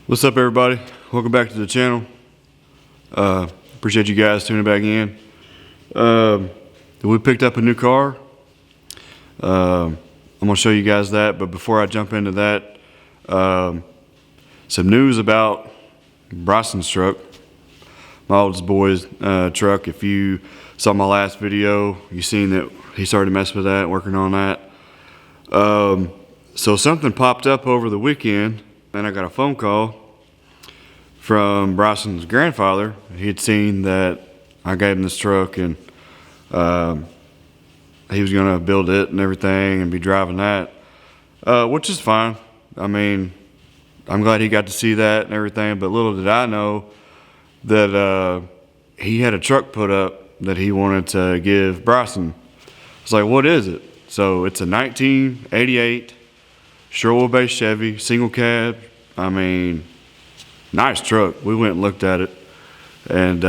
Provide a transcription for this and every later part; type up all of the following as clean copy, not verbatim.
What's up, everybody? Welcome back to the channel. Appreciate you guys tuning back in. We picked up a new car. I'm gonna show you guys that, but before I jump into that, some news about Bryson's truck, my oldest boy's truck. If you saw my last video, you seen that he started messing with that, working on that. So something popped up over the weekend, and I got a phone call from Bryson's grandfather. He had seen that I gave him this truck, and he was gonna build it and everything and be driving that, which is fine. I mean, I'm glad he got to see that and everything, but little did I know that he had a truck put up that he wanted to give Bryson. I was like, what is it? So it's a 1988 short wheelbase Chevy, single cab. I mean, nice truck. We went and looked at it, and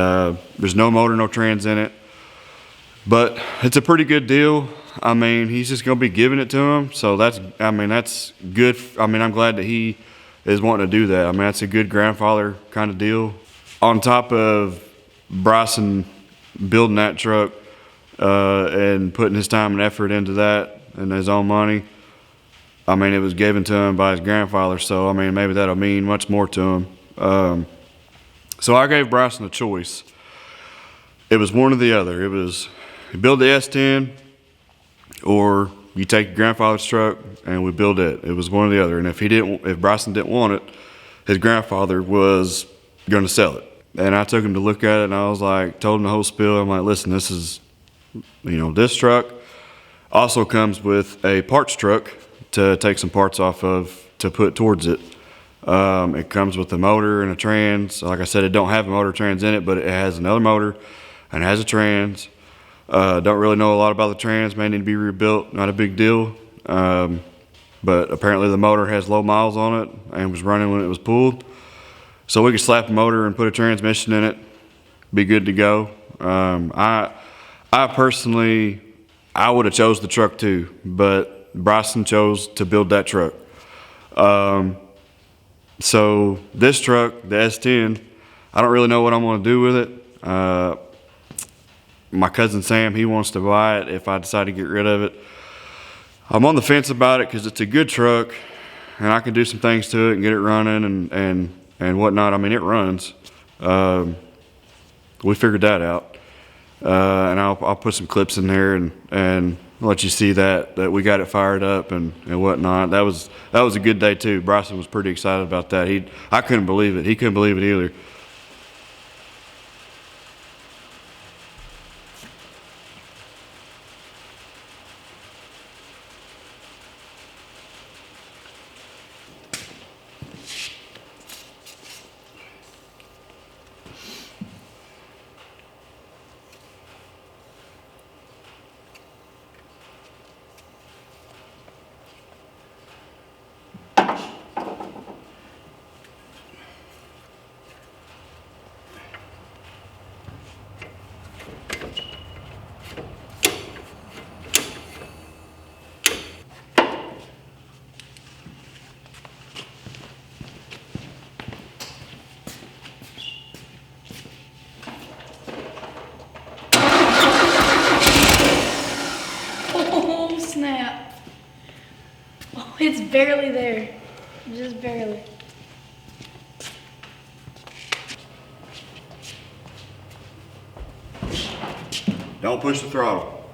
there's no motor, no trans in it, but it's a pretty good deal. I mean, he's just gonna be giving it to him, so that's good. I mean, I'm glad that he is wanting to do that. I mean, that's a good grandfather kind of deal. On top of Bryson building that truck and putting his time and effort into that and his own money, I mean, it was given to him by his grandfather, so I mean, maybe that'll mean much more to him. So I gave Bryson a choice. It was one or the other. It was, you build the S10, or you take your grandfather's truck and we build it. It was one or the other. And if Bryson didn't want it, his grandfather was going to sell it. And I took him to look at it, and I was like, told him the whole spiel. I'm like, listen, this is, this truck also comes with a parts truck to take some parts off of to put towards it. It comes with a motor and a trans. Like I said, it don't have a motor trans in it, but it has another motor and it has a trans. Don't really know a lot about the trans. May need to be rebuilt. Not a big deal. But apparently the motor has low miles on it and was running when it was pulled. So we could slap the motor and put a transmission in it, be good to go. I personally, I would have chose the truck too, but Bryson chose to build that truck. So this truck, the S10, I don't really know what I'm gonna do with it. My cousin Sam, he wants to buy it if I decide to get rid of it. I'm on the fence about it because it's a good truck and I can do some things to it and get it running and whatnot. I mean, it runs. We figured that out. And I'll put some clips in there and let you see that we got it fired up and whatnot. That was a good day too. Bryson was pretty excited about that. I couldn't believe it. He couldn't believe it either. Snap. Oh, it's barely there. Just barely. Don't push the throttle.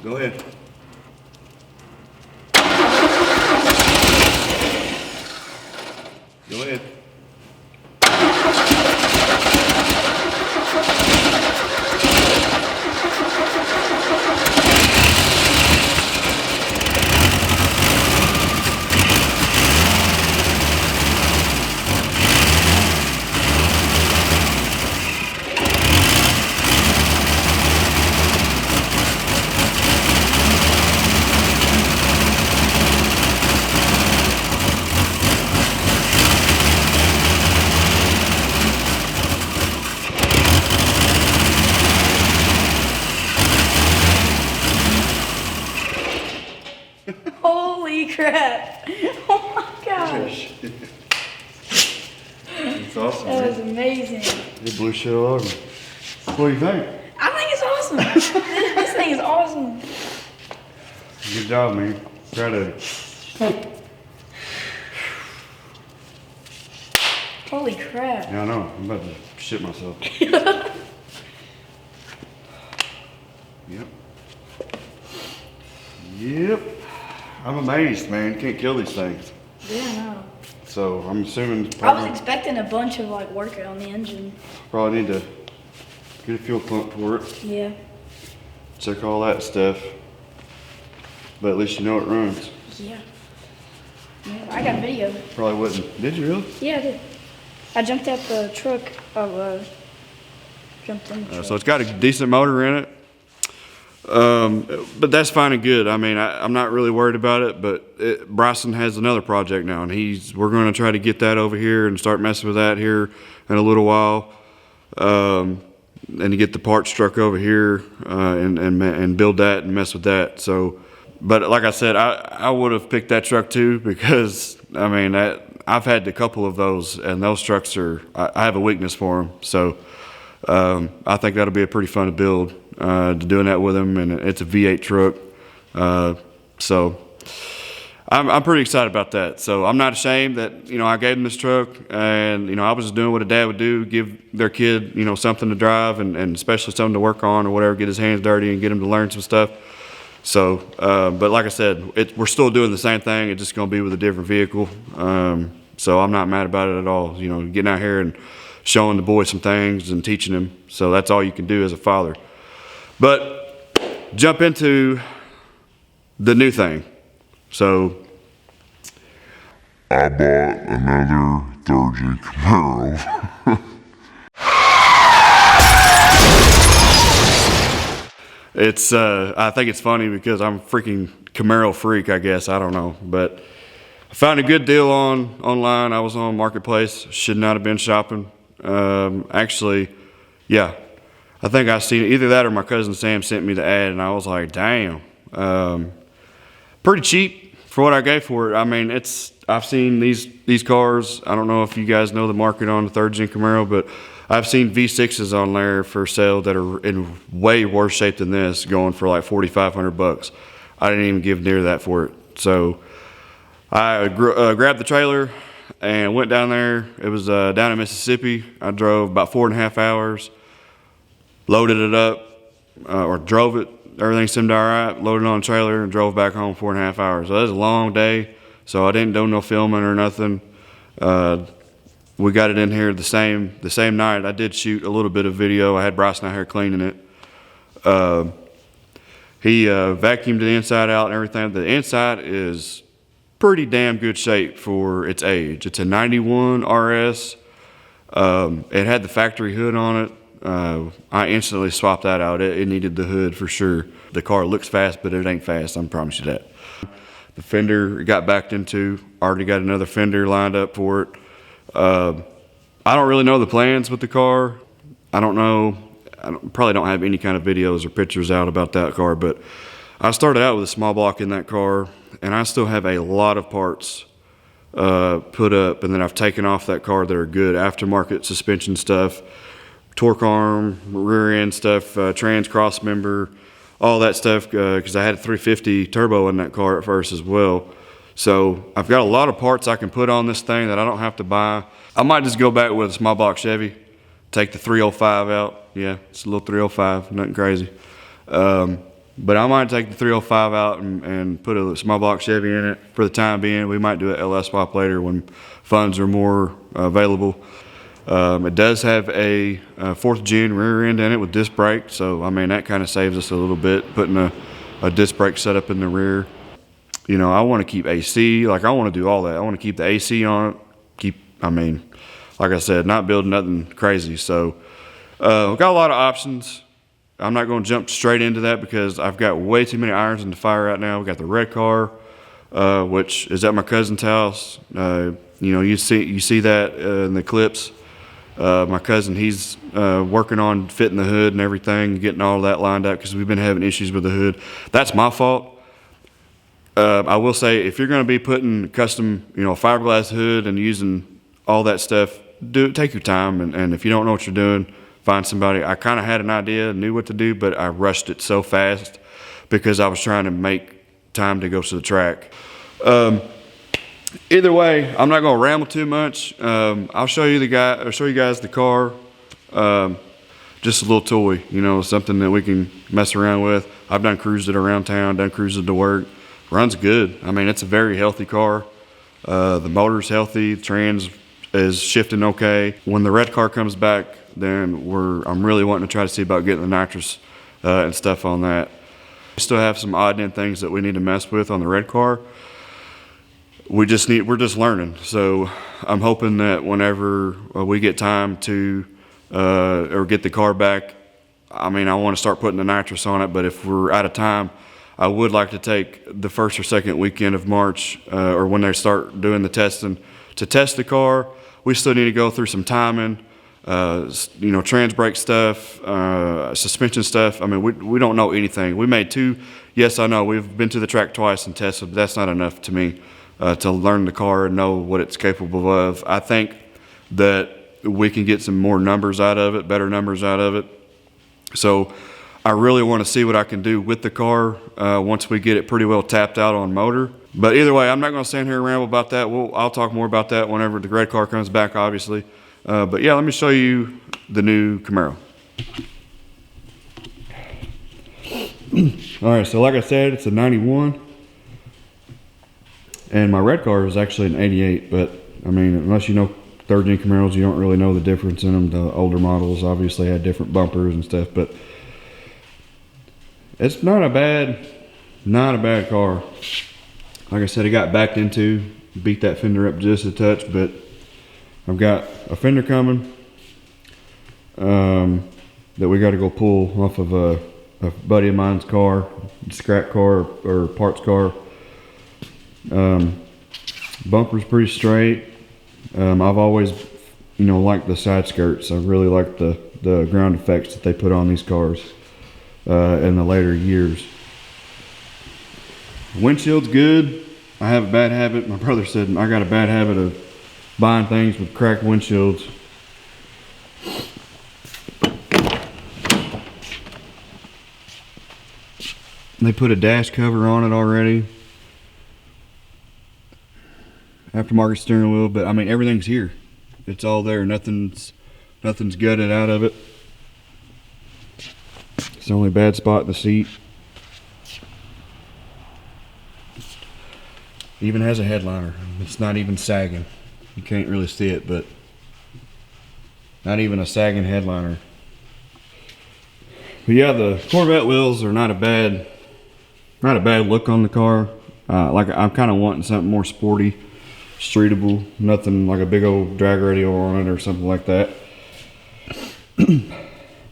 Go ahead. Go ahead. crap. Oh my gosh. It's awesome, That man. was amazing. It blew shit all over. What do you think? I think it's awesome. This thing is awesome. Good job, man. Proud of you. Holy crap. Yeah, I know. I'm about to shit myself. Yep. Yep. I'm amazed, man. Can't kill these things. Yeah, no. So I'm assuming I was expecting a bunch of like work on the engine. probably need to get a fuel pump for it. Yeah. Check all that stuff. But at least you know it runs. Yeah. Yeah, I got video. Probably wouldn't. Did you really? Yeah, I did. I jumped out the truck. Jumped in the truck. So it's got a decent motor in it. But that's fine and good. I mean, I'm not really worried about it, but Bryson has another project now, and we're going to try to get that over here and start messing with that here in a little while, and to get the parts truck over here and build that and mess with that. So, but like I said, I would have picked that truck too because I mean I've had a couple of those, and those trucks I have a weakness for them. So I think that'll be a pretty fun to build. Doing that with him, and it's a V8 truck, so I'm pretty excited about that. So I'm not ashamed that I gave him this truck, and I was just doing what a dad would do, give their kid something to drive, and especially something to work on or whatever, get his hands dirty and get him to learn some stuff. So, but like I said, we're still doing the same thing. It's just going to be with a different vehicle. So I'm not mad about it at all. Getting out here and showing the boy some things and teaching him. So that's all you can do as a father. But jump into the new thing. So I bought another Gen Camaro. I think it's funny because I'm a freaking Camaro freak, I guess. I don't know. But I found a good deal online. I was on Marketplace. Should not have been shopping. Actually, yeah. I think I seen it. Either that or my cousin Sam sent me the ad, and I was like, damn. Pretty cheap for what I gave for it. I mean, I've seen these cars. I don't know if you guys know the market on the third gen Camaro, but I've seen V6s on there for sale that are in way worse shape than this, going for like $4,500. I didn't even give near that for it. So I grabbed the trailer and went down there. It was down in Mississippi. I drove about 4.5 hours. Loaded it up, or drove it. Everything seemed all right. Loaded it on a trailer and drove back home 4.5 hours. So that was a long day. So I didn't do no filming or nothing. We got it in here the same night. I did shoot a little bit of video. I had Bryson out here cleaning it. He vacuumed the inside out and everything. The inside is pretty damn good shape for its age. It's a 91 RS. It had the factory hood on it. I instantly swapped that out. It needed the hood for sure. The car looks fast, but it ain't fast, I promise you that. The fender got backed into. Already got another fender lined up for it. I don't really know the plans with the car. I don't know. Probably don't have any kind of videos or pictures out about that car, but I started out with a small block in that car, and I still have a lot of parts put up, and then I've taken off that car that are good aftermarket suspension stuff, torque arm, rear end stuff, trans cross member, all that stuff, because I had a 350 turbo in that car at first as well. So I've got a lot of parts I can put on this thing that I don't have to buy. I might just go back with a small block Chevy, take the 305 out. Yeah, it's a little 305, nothing crazy. But I might take the 305 out and put a small block Chevy in it for the time being. We might do an LS swap later when funds are more available. It does have a 4th gen rear end in it with disc brake, so I mean that kind of saves us a little bit putting a disc brake setup in the rear. I want to keep AC, like I want to do all that. I want to keep the AC on it. Like I said, not building nothing crazy. So we've got a lot of options. I'm not going to jump straight into that because I've got way too many irons in the fire right now. We got the red car, which is at my cousin's house. You see that in the clips. My cousin, he's working on fitting the hood and everything, getting all that lined up because we've been having issues with the hood. That's my fault. I will say, if you're going to be putting custom, fiberglass hood and using all that stuff, take your time. And if you don't know what you're doing, find somebody. I kind of had an idea, knew what to do, but I rushed it so fast because I was trying to make time to go to the track. Either way, I'm not going to ramble too much. I'll show you guys the car. Just a little toy, something that we can mess around with. I've done cruised it around town, done cruised it to work. Runs good. I mean, it's a very healthy car. The motor's healthy. The trans is shifting okay. When the red car comes back, then I'm really wanting to try to see about getting the nitrous and stuff on that. We still have some odd end things that we need to mess with on the red car. We're just learning. So I'm hoping that whenever we get time to or get the car back, I want to start putting the nitrous on it, but if we're out of time, I would like to take the first or second weekend of March or when they start doing the testing to test the car. We still need to go through some timing, trans brake stuff, suspension stuff. We don't know anything. We made yes, I know, we've been to the track twice and tested, but that's not enough to me to learn the car and know what it's capable of. I think that we can get some more numbers out of it, better numbers out of it. So I really want to see what I can do with the car once we get it pretty well tapped out on motor. But either way, I'm not going to stand here and ramble about that. I'll talk more about that whenever the red car comes back, obviously. But yeah, let me show you the new Camaro. All right, so like I said, it's a 91. And my red car is actually an 88. But, unless you know third-gen Camaros, you don't really know the difference in them. The older models obviously had different bumpers and stuff. But it's not a bad car. Like I said, it got backed into, beat that fender up just a touch, but I've got a fender coming that we got to go pull off of a buddy of mine's car, scrap car or parts car. Bumper's pretty straight. I've always, liked the side skirts. I really like the ground effects that they put on these cars in the later years. Windshield's good. I have a bad habit. My brother said I got a bad habit of buying things with cracked windshields. They put a dash cover on it already. Aftermarket steering wheel, but everything's here. It's all there. Nothing's gutted out of it. It's the only bad spot in the seat. Even has a headliner. It's not even sagging. You can't really see it, but not even a sagging headliner. But yeah, the Corvette wheels are not a bad look on the car. I'm kind of wanting something more sporty, streetable, nothing like a big old drag radio on it or something like that.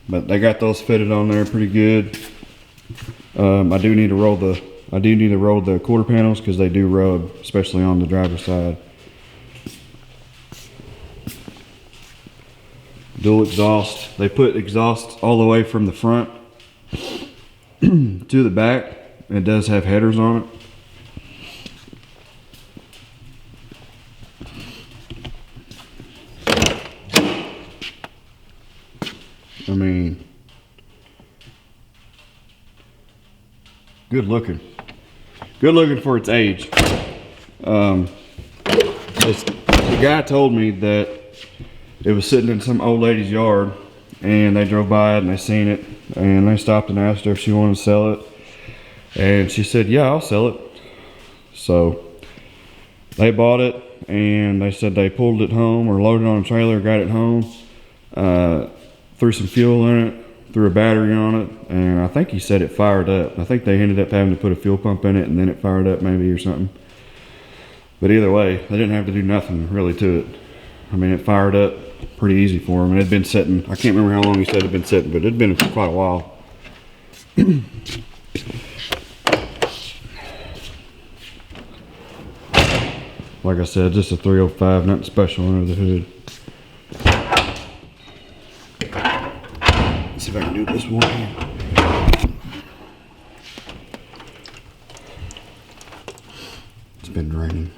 But they got those fitted on there pretty good. I do need to roll the quarter panels because they do rub, especially on the driver's side. Dual exhaust. They put exhaust all the way from the front to the back. It does have headers on it. Good looking. Good looking for its age. The guy told me that it was sitting in some old lady's yard and they drove by it and they seen it and they stopped and asked her if she wanted to sell it. And she said, yeah, I'll sell it. So they bought it and they said they pulled it home or loaded it on a trailer, got it home, threw some fuel in it, threw a battery on it, and I think he said it fired up. I think they ended up having to put a fuel pump in it and then it fired up maybe or something. But either way, they didn't have to do nothing really to it. It fired up pretty easy for them. And it had been sitting, I can't remember how long he said it had been sitting, but it had been quite a while. Like I said, just a 305, nothing special under the hood. Let's see if I can do this one. been draining.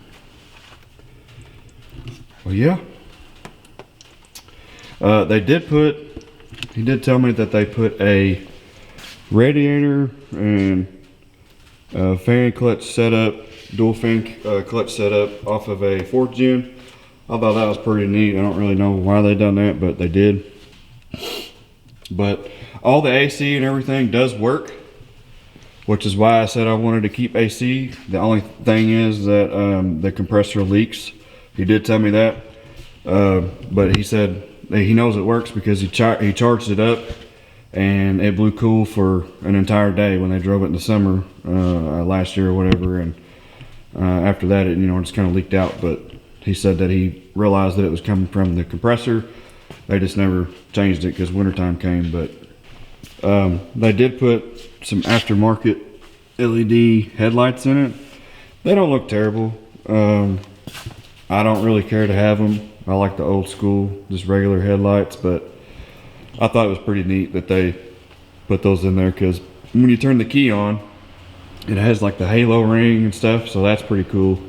Well, yeah. He did tell me that they put a radiator and fan clutch setup, dual fan clutch setup off of a 4th gen. I thought that was pretty neat. I don't really know why they done that, but they did. But all the AC and everything does work, which is why I said I wanted to keep AC. The only thing is that the compressor leaks. He did tell me that, but he said that he knows it works because he charged it up and it blew cool for an entire day when they drove it in the summer last year or whatever. And after that, it just kind of leaked out. But he said that he realized that it was coming from the compressor. They just never changed it because wintertime came. But they did put some aftermarket LED headlights in it. They don't look terrible. I don't really care to have them. I like the old school, just regular headlights, but I thought it was pretty neat that they put those in there because when you turn the key on, it has like the halo ring and stuff, so that's pretty cool.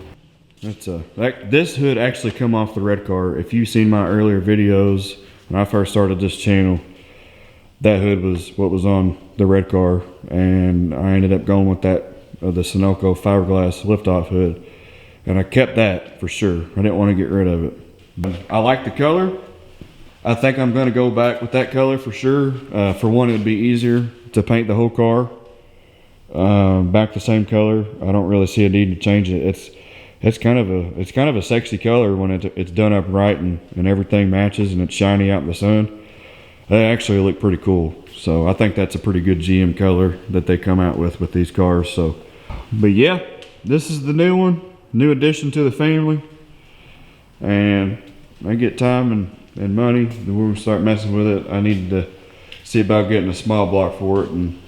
This hood actually come off the red car. If you've seen my earlier videos when I first started this channel, that hood was what was on the red car, and I ended up going with that the Sunoco fiberglass liftoff hood, and I kept that for sure. I didn't want to get rid of it, but I like the color. I think I'm going to go back with that color for sure. For one, it would be easier to paint the whole car back the same color. I don't really see a need to change it. It's kind of a sexy color when it's done up right and everything matches and it's shiny out in the sun. They actually look pretty cool. So I think that's a pretty good GM color that they come out with these cars. So, but yeah, this is the new one, new addition to the family. And I get time and money, then we're gonna start messing with it. I need to see about getting a small block for it and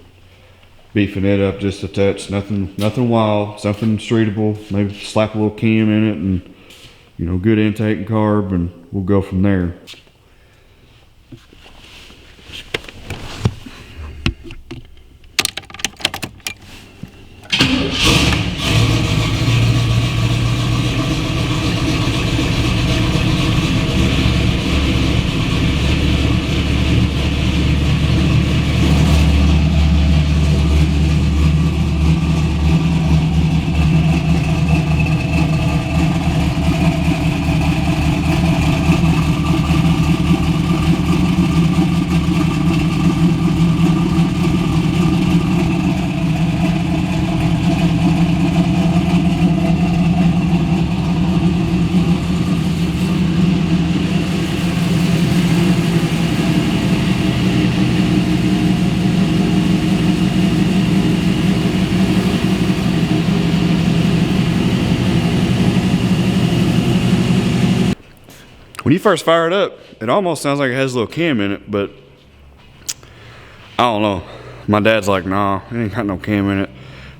beefing it up just a touch. Nothing wild, something streetable. Maybe slap a little cam in it and good intake and carb, and we'll go from there. When you first fire it up, it almost sounds like it has a little cam in it, but I don't know. My dad's like, nah, it ain't got no cam in it.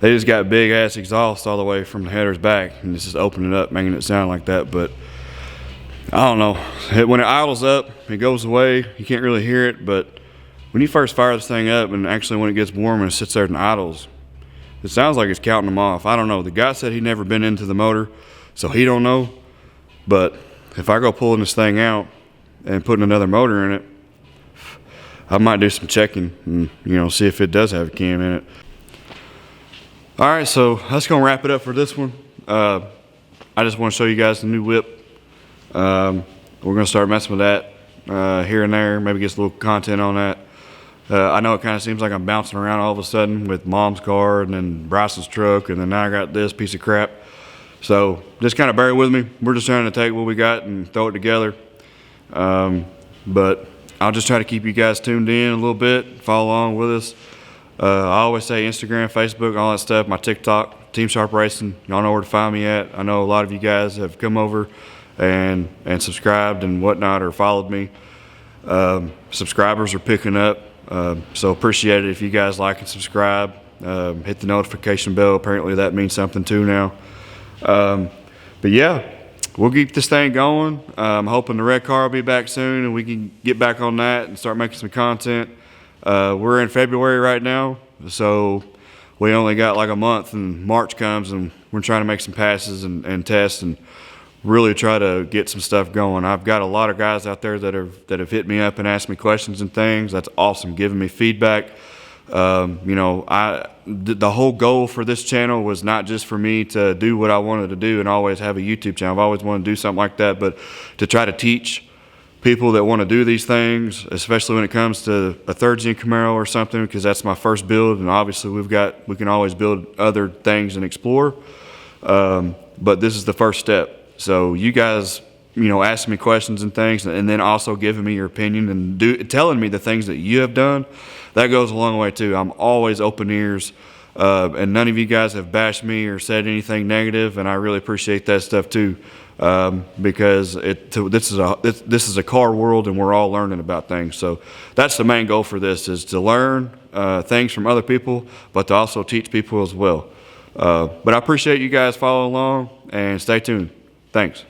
They just got big ass exhaust all the way from the headers back and it's just opening it up, making it sound like that. But I don't know. When it idles up, it goes away. You can't really hear it, but when you first fire this thing up and actually when it gets warm and it sits there and idles, it sounds like it's counting them off. I don't know. The guy said he'd never been into the motor, so he don't know. But if I go pulling this thing out and putting another motor in it, I might do some checking and see if it does have a cam in it. All right, so that's gonna wrap it up for this one. I just want to show you guys the new whip. We're gonna start messing with that here and there, maybe get a little content on that. I know it kind of seems like I'm bouncing around all of a sudden with Mom's car and then Bryson's truck, and then now I got this piece of crap. So just kind of bear with me. We're just trying to take what we got and throw it together. But I'll just try to keep you guys tuned in a little bit, follow along with us. I always say Instagram, Facebook, all that stuff, my TikTok, Team Sharp Racing. Y'all know where to find me at. I know a lot of you guys have come over and subscribed and whatnot, or followed me. Subscribers are picking up, so appreciate it if you guys like and subscribe. Hit the notification bell. Apparently that means something too now. But yeah, we'll keep this thing going. I'm hoping the red car will be back soon and we can get back on that and start making some content. We're in February right now, so we only got like a month, and March comes, and we're trying to make some passes and tests and really try to get some stuff going. I've got a lot of guys out there that have hit me up and asked me questions and things. That's awesome, giving me feedback. You know, the whole goal for this channel was not just for me to do what I wanted to do and always have a YouTube channel. I've always wanted to do something like that, but to try to teach people that want to do these things, especially when it comes to a third gen Camaro or something, because that's my first build, and obviously we can always build other things and explore. But this is the first step. So you guys, you know, asking me questions and things, and then also giving me your opinion and telling me the things that you have done, that goes a long way too. I'm always open ears, and none of you guys have bashed me or said anything negative, and I really appreciate that stuff too, because this is a car world, and we're all learning about things. So that's the main goal for this, is to learn things from other people, but to also teach people as well. But I appreciate you guys following along, and stay tuned. Thanks.